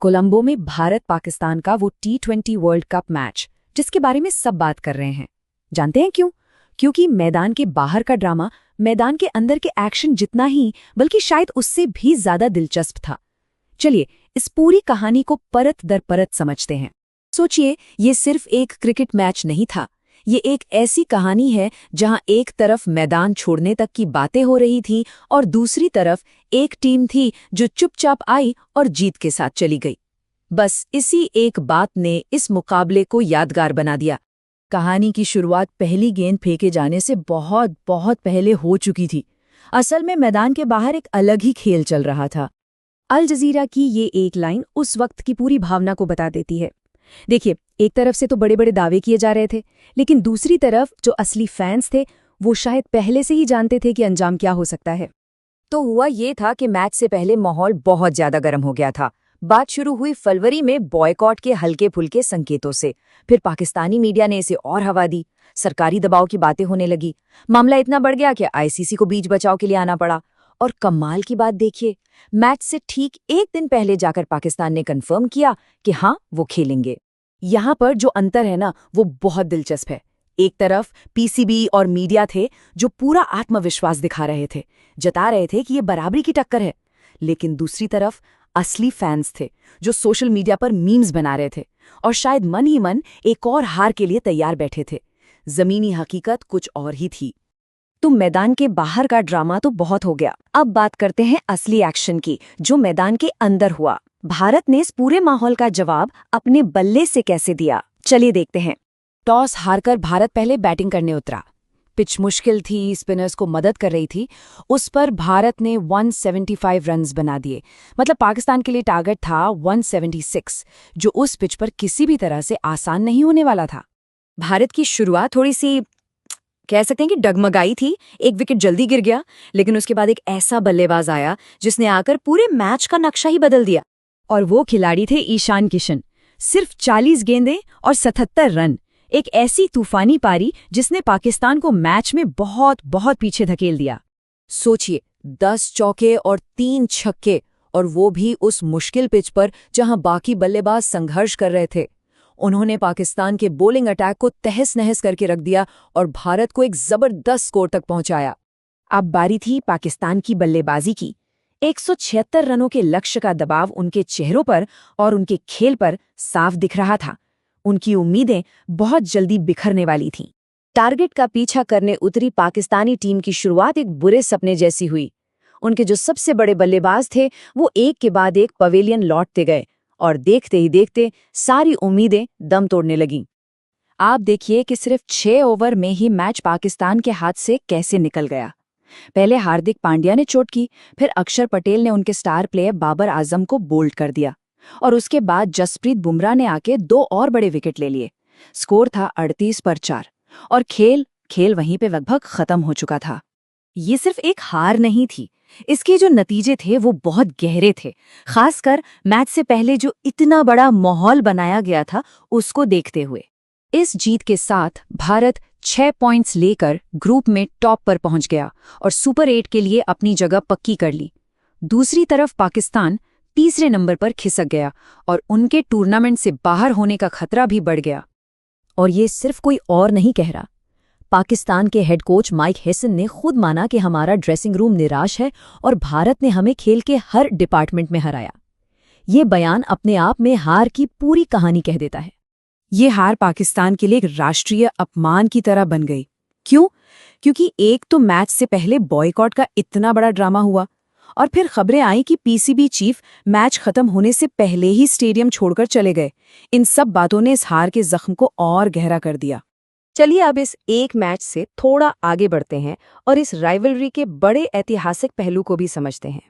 कोलंबो में भारत पाकिस्तान का वो T20 वर्ल्ड कप मैच जिसके बारे में सब बात कर रहे हैं। जानते हैं क्यों? क्योंकि मैदान के बाहर का ड्रामा मैदान के अंदर के एक्शन जितना ही बल्कि शायद उससे भी ज्यादा दिलचस्प था। चलिए इस पूरी कहानी को परत दर परत समझते हैं। सोचिए, ये सिर्फ एक क्रिकेट मैच नहीं था। ये एक ऐसी कहानी है जहां एक तरफ मैदान छोड़ने तक की बातें हो रही थी और दूसरी तरफ एक टीम थी जो चुपचाप आई और जीत के साथ चली गई। बस इसी एक बात ने इस मुकाबले को यादगार बना दिया। कहानी की शुरुआत पहली गेंद फेंके जाने से बहुत बहुत पहले हो चुकी थी। असल में मैदान के बाहर एक अलग ही खेल चल रहा था। अल जजीरा की ये एक लाइन उस वक्त की पूरी भावना को बता देती है। देखिए, एक तरफ से तो बड़े बड़े दावे किए जा रहे थे, लेकिन दूसरी तरफ जो असली फैंस थे वो शायद पहले से ही जानते थे कि अंजाम क्या हो सकता है। तो हुआ ये था कि मैच से पहले माहौल बहुत ज्यादा गर्म हो गया था। बात शुरू हुई फरवरी में बॉयकॉट के हल्के फुल्के संकेतों से। फिर पाकिस्तानी मीडिया ने इसे और हवा दी। सरकारी दबाव की बातें होने लगी। मामला इतना बढ़ गया कि आईसीसी को बीच बचाव के लिए आना पड़ा। और कमाल की बात देखिए, मैच से ठीक एक दिन पहले जाकर पाकिस्तान ने कंफर्म किया कि हाँ, वो खेलेंगे। यहाँ पर जो अंतर है ना, वो बहुत दिलचस्प है। एक तरफ पीसीबी और मीडिया थे जो पूरा आत्मविश्वास दिखा रहे थे, जता रहे थे कि ये बराबरी की टक्कर है। लेकिन दूसरी तरफ असली फैंस थे जो सोशल मीडिया पर मीम्स बना रहे थे और शायद मन ही मन एक और हार के लिए तैयार बैठे थे। जमीनी हकीकत कुछ और ही थी। तो मैदान के बाहर का ड्रामा तो बहुत हो गया। अब बात करते हैं असली एक्शन की, जो मैदान के अंदर हुआ। भारत ने इस पूरे माहौल का जवाब अपने बल्ले से कैसे दिया, चलिए देखते हैं। टॉस हारकर भारत पहले बैटिंग करने उतरा। पिच मुश्किल थी, स्पिनर्स को मदद कर रही थी। उस पर भारत ने 175 रन्स बना दिए। मतलब पाकिस्तान के लिए टारगेट था 176, जो उस पिच पर किसी भी तरह से आसान नहीं होने वाला था। भारत की शुरुआत थोड़ी सी कह सकते हैं कि डगमगाई थी। एक विकेट जल्दी गिर गया, लेकिन उसके बाद एक ऐसा बल्लेबाज आया जिसने आकर पूरे मैच का नक्शा ही बदल दिया। और वो खिलाड़ी थे ईशान किशन। सिर्फ 40 गेंदें और 77 रन, एक ऐसी तूफानी पारी जिसने पाकिस्तान को मैच में बहुत बहुत पीछे धकेल दिया। सोचिए, 10 चौके और 3 छक्के, और वो भी उस मुश्किल पिच पर जहां बाकी बल्लेबाज संघर्ष कर रहे थे। उन्होंने पाकिस्तान के बॉलिंग अटैक को तहस नहस करके रख दिया और भारत को एक जबरदस्त स्कोर तक पहुंचाया। अब बारी थी पाकिस्तान की बल्लेबाजी की। 176 रनों के लक्ष्य का दबाव उनके चेहरों पर और उनके खेल पर साफ दिख रहा था। उनकी उम्मीदें बहुत जल्दी बिखरने वाली थीं। टारगेट का पीछा करने उतरी पाकिस्तानी टीम की शुरुआत एक बुरे सपने जैसी हुई। उनके जो सबसे बड़े बल्लेबाज थे वो एक के बाद एक पवेलियन लौटते गए और देखते ही देखते सारी उम्मीदें दम तोड़ने लगीं। आप देखिए कि सिर्फ 6 ओवर में ही मैच पाकिस्तान के हाथ से कैसे निकल गया। पहले हार्दिक पांड्या ने चोट की, फिर अक्षर पटेल ने उनके स्टार प्लेयर बाबर आजम को बोल्ड कर दिया और उसके बाद जसप्रीत बुमराह ने आके 2 और बड़े विकेट ले लिए। स्कोर था 38 पर 4 और खेल वहीं पे लगभग खत्म हो चुका था। ये सिर्फ एक हार नहीं थी, इसके जो नतीजे थे वो बहुत गहरे थे। खासकर मैच से पहले जो इतना बड़ा माहौल बनाया गया था उसको देखते हुए। इस जीत के साथ भारत 6 पॉइंट्स लेकर ग्रुप में टॉप पर पहुंच गया और सुपर 8 के लिए अपनी जगह पक्की कर ली। दूसरी तरफ पाकिस्तान तीसरे नंबर पर खिसक गया और उनके टूर्नामेंट से बाहर होने का खतरा भी बढ़ गया। और ये सिर्फ कोई और नहीं कह रहा। पाकिस्तान के हेड कोच माइक हेसन ने खुद माना कि हमारा ड्रेसिंग रूम निराश है और भारत ने हमें खेल के हर डिपार्टमेंट में हराया। ये बयान अपने आप में हार की पूरी कहानी कह देता है। ये हार पाकिस्तान के लिए एक राष्ट्रीय अपमान की तरह बन गई। क्यों? क्योंकि एक तो मैच से पहले बॉयकॉट का इतना बड़ा ड्रामा हुआ और फिर खबरें आई कि पीसीबी चीफ मैच खत्म होने से पहले ही स्टेडियम छोड़कर चले गए। इन सब बातों ने इस हार के जख्म को और गहरा कर दिया। चलिए अब इस एक मैच से थोड़ा आगे बढ़ते हैं और इस राइवलरी के बड़े ऐतिहासिक पहलू को भी समझते हैं।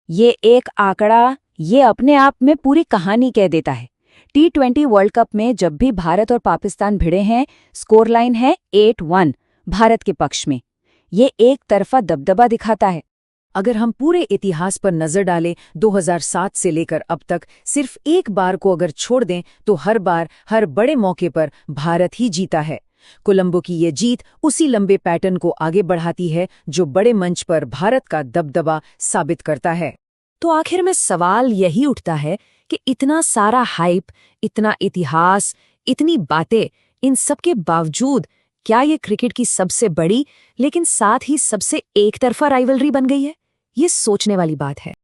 ये एक आंकड़ा ये अपने आप में पूरी कहानी कह देता है। T20 वर्ल्ड कप में जब भी भारत और पाकिस्तान भिड़े हैं, स्कोर लाइन है 8-1 भारत के पक्ष में। ये एक तरफा दबदबा दिखाता है। अगर हम पूरे इतिहास पर नजर डालें 2007 से लेकर अब तक, सिर्फ एक बार को अगर छोड़ दें तो हर बार हर बड़े मौके पर भारत ही जीता है। कोलंबो की ये जीत उसी लंबे पैटर्न को आगे बढ़ाती है जो बड़े मंच पर भारत का दबदबा साबित करता है। तो आखिर में सवाल यही उठता है कि इतना सारा हाइप, इतना इतिहास, इतनी बातें, इन सब के बावजूद क्या ये क्रिकेट की सबसे बड़ी लेकिन साथ ही सबसे एक तरफा राइवलरी बन गई है? ये सोचने वाली बात है।